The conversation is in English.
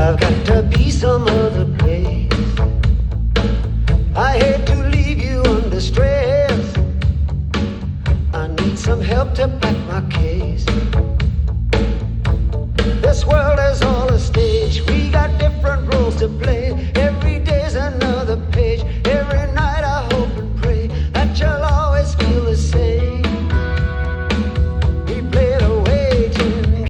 I've got to be some other place. I hate to leave you under stress. I need some help to pack my case. This world is all a stage. We got different roles to play.